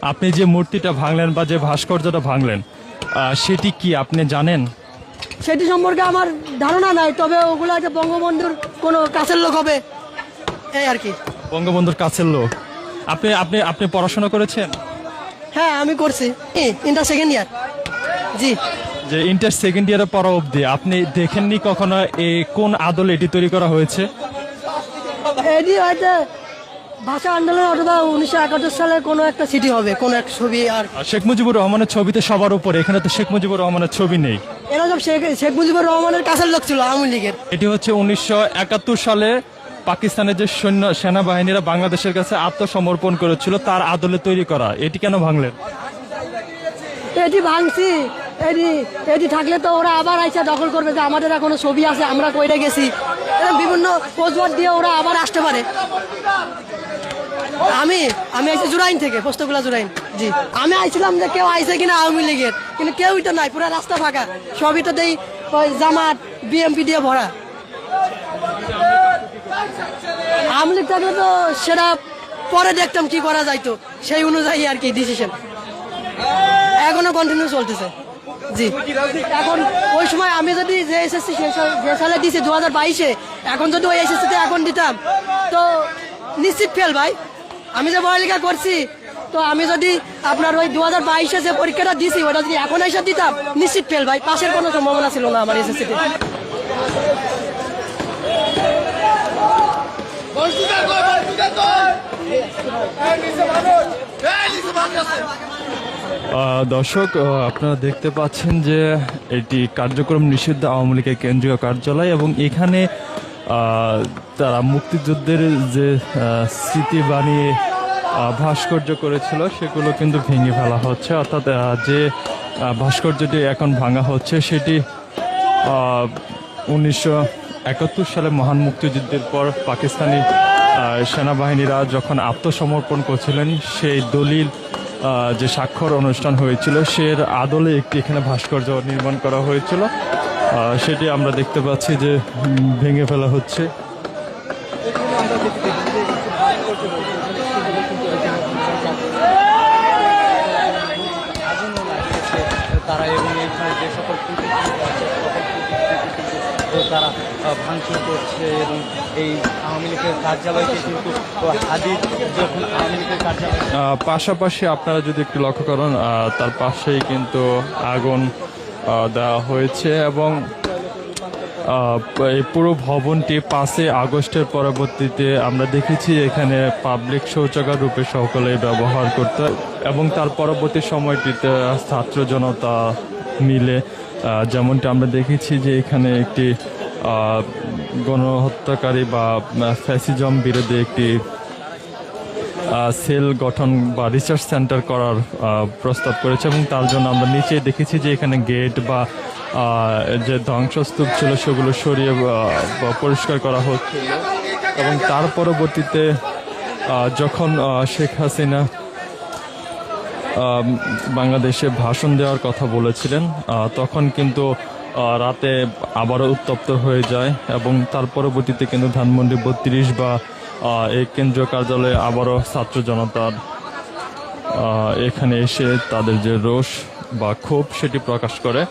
আপনি যে মূর্তিটা ভাঙলেন বা যে ভাস্কর্যটা ভাঙলেন সেটি কি আপনি জানেন? সেটি সম্পর্কে আমার ধারণা নাই, তবে ওগুলো হচ্ছে বঙ্গবন্ধুর কোনো কাছের লোক হবে, এই আর কি। বঙ্গবন্ধুর কাছের লোক। আপনি আপনি আপনি পড়াশোনা করেছেন? হ্যাঁ, আমি করছি ইন্টার সেকেন্ড ইয়ার। জি। যে ইন্টার সেকেন্ড ইয়ারে পড়া অবধি আপনি দেখেননি কখনো কোন আদলে এটি তৈরি করা হয়েছে? এটি হয়তো ভাষা আন্দোলন অথবা 1971 সালে কোনো একটা সিটি হবে, কোনো এক ছবি। আর শেখ মুজিবুর রহমানের ছবিতে সবার উপরে, এখানে তো শেখ মুজিবুর রহমানের ছবি নেই। এরা সব শেখ মুজিবুর রহমানের কাছের লোক ছিল, আওয়ামী লীগের। এটি হচ্ছে 1971 সালে পাকিস্তানের যে সেনাবাহিনীরা বাংলাদেশের কাছে আত্মসমর্পণ করেছিল তার আদলে তৈরি করা। এটি কেন ভাঙলেন? এটি ভাঙছি, এটি থাকলে তো ওরা আবার আইসা দখল করবে যে আমাদের এখনো ছবি আছে, আমরা কইরে গেছি, এরকম বিভিন্ন পোস্টওয়ার্ড দিয়ে ওরা আবার আসতে পারে। আমি আইছি জুরাইন থেকে, পোস্তগুলা জুরাইন। জি, আমি আইছিলাম যে কেউ আইছে কিনা আওয়ামী লীগের, কিন্তু কেউই তো নাই, পুরো রাস্তা ফাঁকা, সবই তো দেই ওই জামাত বিএমপি দিয়ে ভরা। আওয়ামী লীগ থাকলে তো সেটা পরে দেখতাম কি করা যাইতো, সেই অনুযায়ী আর কি ডিসিশন এখনো কন্টিনিউ চলতেছে। জি, এখন ওই সময় আমি যদি যে এসএসসি যে সালে দিছি 2022-এ, এখন যদি ওই এসএসসিতে এখন দিতাম তো নিশ্চিত ফেল ভাই। আমি যে পড়ালেখা করছি, তো আমি যদি আপনার ওই 2022-এ যে পরীক্ষাটা দিছি ওটা যদি এখন এসে দিতাম নিশ্চিত ফেল ভাই, পাশের কোনো সম্ভাবনা ছিল না আমার এসএসসিতে। দর্শক, আপনারা দেখতে পাচ্ছেন যে এটি কার্যক্রম নিষিদ্ধ আওয়ামী লীগের কেন্দ্রীয় কার্যালয় এবং এখানে তারা মুক্তিযুদ্ধের যে স্মৃতি বানিয়ে ভাস্কর্য করেছিল সেগুলো কিন্তু ভেঙে ফেলা হচ্ছে। অর্থাৎ যে ভাস্কর্যটি এখন ভাঙা হচ্ছে সেটি 1971 সালে মহান মুক্তিযুদ্ধের পর পাকিস্তানি সেনাবাহিনীরা যখন আত্মসমর্পণ করছিলেন সেই দলিল যে স্বাক্ষর অনুষ্ঠান হয়েছিল সের আদলে একটি এখানে ভাস্কর্য নির্মাণ করা হয়েছিল, সেটি আমরা দেখতে পাচ্ছি যে ভেঙে ফেলা হচ্ছে। তারা এবং এইখানে যে সকল তারা ভাঙচুর করছে এবং এই আওয়ামী লীগের কার্যালয়কে কিন্তু হাদির যখন আওয়ামী লীগের কার্যালয় পাশাপাশি আপনারা যদি একটু লক্ষ্য করেন তার পাশেই কিন্তু আগুন দেওয়া হয়েছে এবং এই পুরো ভবনটি 5 আগস্টের পরবর্তীতে আমরা দেখেছি এখানে পাবলিক শৌচাগার রূপে সকলে ব্যবহার করতে, এবং তার পরবর্তী সময়টিতে ছাত্র জনতা মিলে যেমনটা আমরা দেখেছি যে এখানে একটি গণহত্যাকারী বা ফ্যাসিজম বিরোধী একটি সেল গঠন বা রিসার্চ সেন্টার করার প্রস্তাব করেছে এবং তার জন্য আমরা নিচে দেখেছি যে এখানে গেট বা যে ধ্বংসস্তূপ ছিল সেগুলো সরিয়ে পরিষ্কার করা হচ্ছিল। এবং তার পরবর্তীতে যখন শেখ হাসিনা বাংলাদেশে ভাষণ দেওয়ার কথা বলেছিলেন তখন কিন্তু রাতে আবারও উত্তপ্ত হয়ে যায় এবং তার পরবর্তীতে কিন্তু ধানমন্ডি 32 বা এই কেন্দ্রীয় কার্যালয়ে আবারও ছাত্র জনতার এখানে এসে তাদের যে রোষ বা ক্ষোভ সেটি প্রকাশ করে।